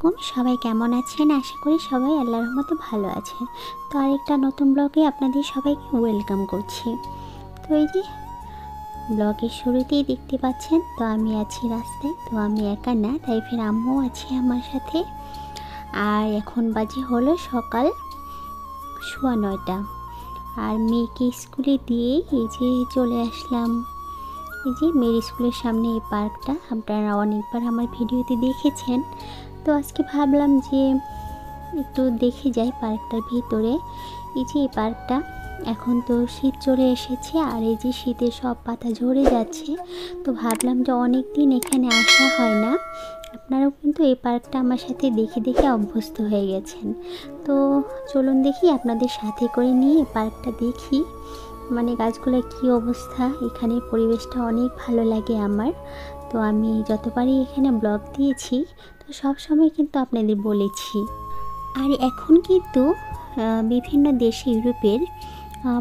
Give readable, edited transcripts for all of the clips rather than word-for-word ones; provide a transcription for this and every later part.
আলাইকুম, সবাই কেমন আছেন? আশা করি সবাই আল্লাহর রহমতে ভালো আছেন। তো আরেকটা নতুন ব্লগে আপনাদের সবাইকে ওয়েলকাম করছি। তো এই যে ব্লগের শুরুতেই দেখতে পাচ্ছেন, তো আমি আছি রাস্তায়। তো আমি একা না, তাই ফের আম্মু আছে আমার সাথে। আর এখন বাজে হলো সকাল 9:15। আর মেয়েকে স্কুলে দিয়ে এই যে চলে আসলাম এই যে মেয়ের স্কুলের সামনে এই পার্কটা। আপনারা অনেকবার আমার ভিডিওতে দেখেছেন। তো আজকে ভাবলাম যে একটু দেখে যাই পার্কটার ভিতরে। এই যে এই পার্কটা, এখন তো শীত চলে এসেছে আর এই যে শীতের সব পাতা ঝরে যাচ্ছে। তো ভাবলাম যে অনেক দিন এখানে আসা হয় না, আপনারাও কিন্তু এই পার্কটা আমার সাথে দেখে দেখে অভ্যস্ত হয়ে গেছেন। তো চলুন দেখি, আপনাদের সাথে করে নিয়ে পার্কটা দেখি। মানে গাছগুলোর কী অবস্থা, এখানে পরিবেশটা অনেক ভালো লাগে আমার। তো আমি যতবারই এখানে ব্লগ দিয়েছি, তো সব সময় কিন্তু আপনাদের বলেছি। আর এখন কিন্তু বিভিন্ন দেশে ইউরোপের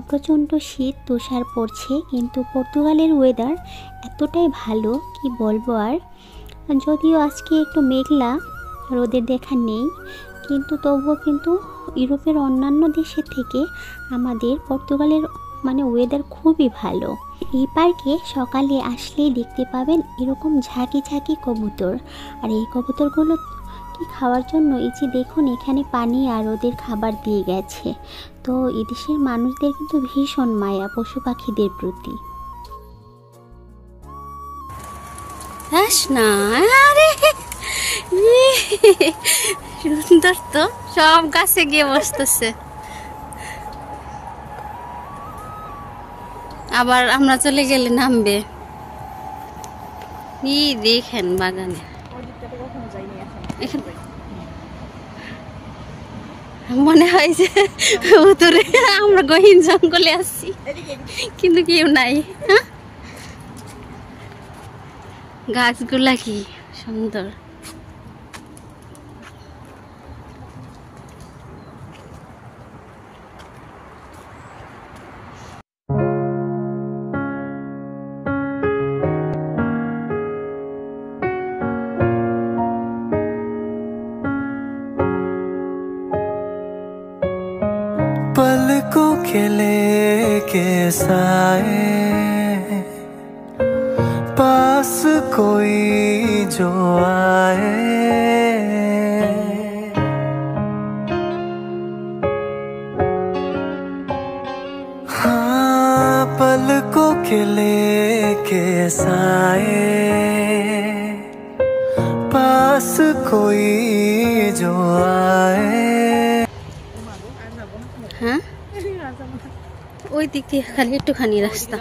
প্রচণ্ড শীত, তুষার পড়ছে, কিন্তু পর্তুগালের ওয়েদার এতটাই ভালো কি বলবো। আর যদিও আজকে একটু মেঘলা, রোদের দেখা নেই, কিন্তু তবুও কিন্তু ইউরোপের অন্যান্য দেশের থেকে আমাদের পর্তুগালের মানে ওয়েদার খুবই ভালো। এই পার্কে সকালে আসলেই দেখতে পাবেন এরকম ঝাঁকি ঝাঁকি কবুতর। আর এই কবুতরগুলো কি খাওয়ার জন্য এই যে দেখুন এখানে পানি আর ওদের খাবার দিয়ে গেছে। তো এদেশের মানুষদের কিন্তু ভীষণ মায়া পশু পাখিদের প্রতি। না আরে সুন্দর তো, সব গাছে গিয়ে বসতেছে। আবার আমরা চলে গেলে নামবে। দেখেন বাগানে মনে হয় যে উত্তরে আমরা গহীন জঙ্গলে আসছি, কিন্তু কেউ নাই। হ্যাঁ, গাছগুলা কি সুন্দর। पलकों के लेके साए, पास कोई जो आए, हाँ पलकों के लेके साए, पास कोई जो आए। হ্যাঁ, ওই দিক দিয়ে খালি একটুখানি রাস্তা।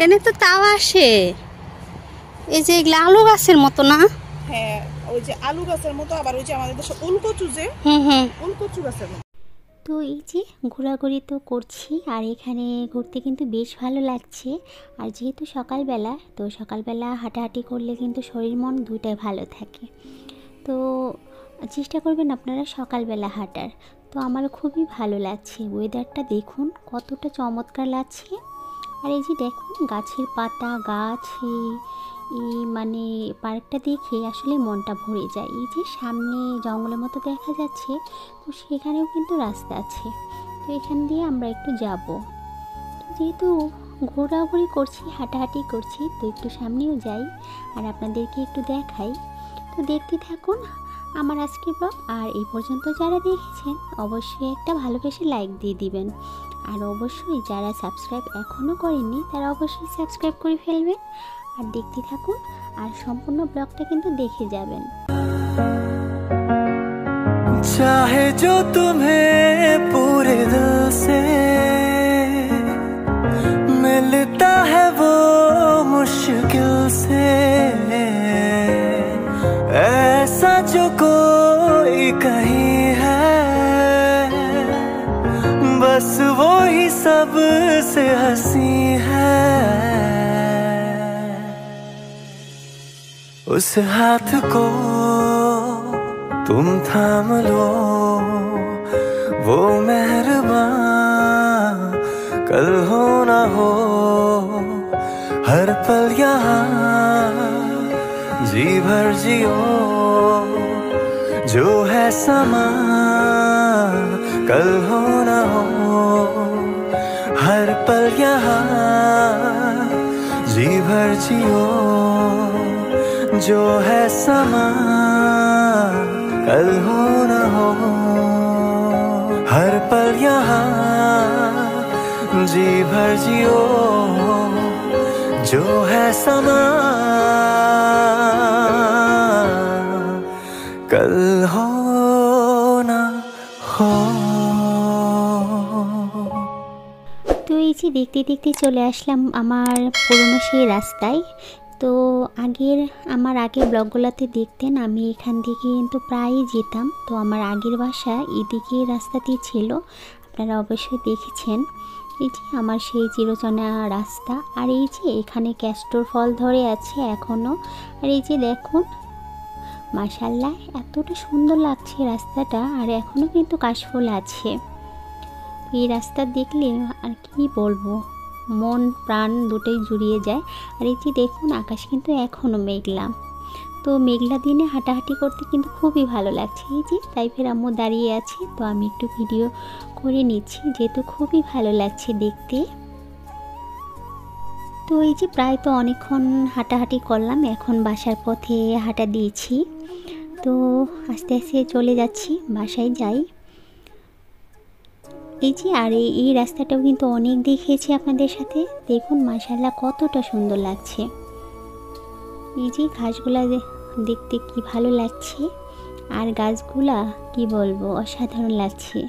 এনে তো তাও আসে, এই যে এগুলো আলু গাছের মতো না? হ্যাঁ, ওই যে আলু গাছের মতো, আবার ওই যে আমাদের দেশে উলকচু, যে উলকচু গাছের মতো। তো এই যে ঘোরাঘুরি তো করছি, আর এখানে ঘুরতে কিন্তু বেশ ভালো লাগছে। আর যেহেতু সকালবেলা, তো সকালবেলা হাঁটাহাঁটি করলে কিন্তু শরীর মন দুটাই ভালো থাকে। তো চেষ্টা করবেন আপনারা সকালবেলা হাঁটার। তো আমার খুবই ভালো লাগছে, ওয়েদারটা দেখুন কতটা চমৎকার লাগছে। আর এই যে দেখুন গাছের পাতা, গাছ, এই মানে পার্কটা দেখে আসলে মনটা ভরে যায়। এই যে সামনে জঙ্গলের মতো দেখা যাচ্ছে, তো সেখানেও কিন্তু রাস্তা আছে। তো এখান দিয়ে আমরা একটু যাব। তো যেহেতু ঘোরাঘুরি করছি, হাঁটাহাঁটি করছি, তো একটু সামনেও যাই আর আপনাদেরকে একটু দেখাই। তো দেখতে থাকুন আমার আজকের ব্লগ। আর এই পর্যন্ত যারা দেখেছেন অবশ্যই একটা ভালোবেসে লাইক দিয়ে দিবেন। আর অবশ্যই যারা সাবস্ক্রাইব এখনও করেননি তারা অবশ্যই সাবস্ক্রাইব করে ফেলবেন। আর দেখতে থাকুন, আর সম্পূর্ণ ব্লগটা কিন্তু দেখে যাবেন। चाहे जो तुम्हें पूरे दिल से मिलता है वो मुश्किल से, ऐसा जो कोई कहीं है, बस वो ही सबसे हंसी है। उस हाथ को तुम थाम लो, वो मेहरबान कल हो ना हो, हर पल यहाँ जी भर जियो जो है समा कल हो ना हो हर पल यहाँ जी भर जियो जो है समा कल हो ना हो हर पल यहाँ जी भर जियो जो है समा कल हो ना हो। তো এই যে দেখতে দেখতে চলে আসলাম আমার পুরনো সেই রাস্তায়। তো আমার আগের ব্লগগুলোতে দেখতেন আমি এখান থেকে কিন্তু প্রায়ই যেতাম। তো আমার আগের বাসা এদিকে রাস্তাতেই ছিল, আপনারা অবশ্যই দেখেছেন। এই যে আমার সেই চিরচেনা রাস্তা, আর এই যে এখানে ক্যাস্টর ফল ধরে আছে এখনও। আর এই যে দেখুন মাশাআল্লাহ এতটা সুন্দর লাগছে রাস্তাটা, আর এখনও কিন্তু কাশফুল আছে। এই রাস্তা দেখলে আর কি বলবো, মন প্রাণ দুটোই জুড়িয়ে যায়। আর এই যে দেখুন আকাশ কিন্তু এখনও মেঘলা। তো মেঘলা দিনে হাঁটাহাঁটি করতে কিন্তু খুবই ভালো লাগছে। এই যে তাইফের আম্মু দাঁড়িয়ে আছে, তো আমি একটু ভিডিও করে নিচ্ছি যেহেতু খুবই ভালো লাগছে দেখতে। তো এই যে প্রায় তো অনেকক্ষণ হাঁটাহাঁটি করলাম, এখন বাসার পথে হাঁটা দিয়েছি। তো আস্তে আস্তে চলে যাচ্ছি, বাসায় যাই। এই যে আর এই রাস্তাটাও কিন্তু অনেক দেখিয়েছি আপনাদের সাথে, দেখুন মাশাআল্লাহ কতটা সুন্দর লাগছে। এই যে ঘাসগুলা দেখতে কি ভালো লাগছে, আর গাছগুলা কি বলবো অসাধারণ লাগছে।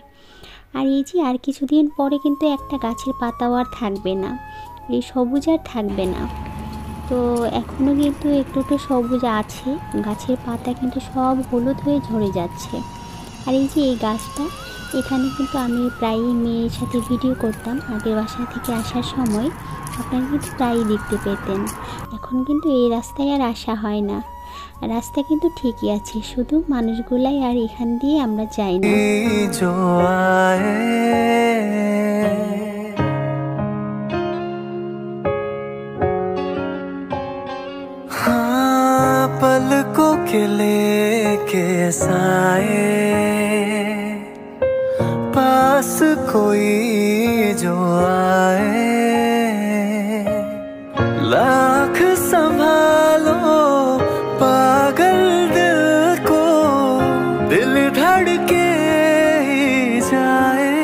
আর এই যে আর কিছুদিন পরে কিন্তু একটা গাছের পাতাও আর থাকবে না, এই সবুজ আর থাকবে না। তো এখনও কিন্তু একটু সবুজ আছে, গাছের পাতা কিন্তু সব হলুদ হয়ে ঝরে যাচ্ছে। আর এই যে এই গাছটা, এখানে কিন্তু আমি প্রায়ই মেয়ের সাথে ভিডিও করতাম আগের বাসা থেকে আসার সময়, আপনারা কিন্তু প্রায়ই দেখতে পেতেন। এখন কিন্তু এই রাস্তায় আর আসা হয় না, রাস্তা কিন্তু ঠিকই আছে, শুধু মানুষগুলাই আর এখান দিয়ে আমরা যাই না। पलकों के लेके साए पास कोई जो आए लाख संभालो पागल दिल को दिल धड़के ही जाए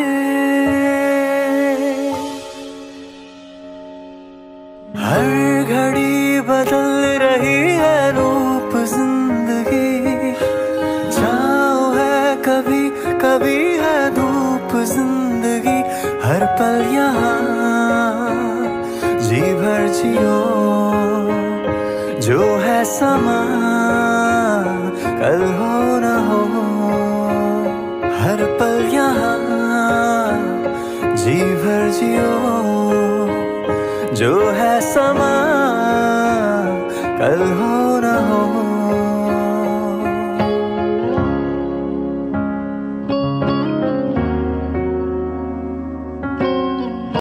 हर घड़ी बदल रही है रूप जिंदगी छाँव है कभी कभी है धूप जिंदगी हर पल यहाँ जी भर जियो जो है समा कल हो ना हो हर पल यहाँ जी भर जियो जो है समा कल हो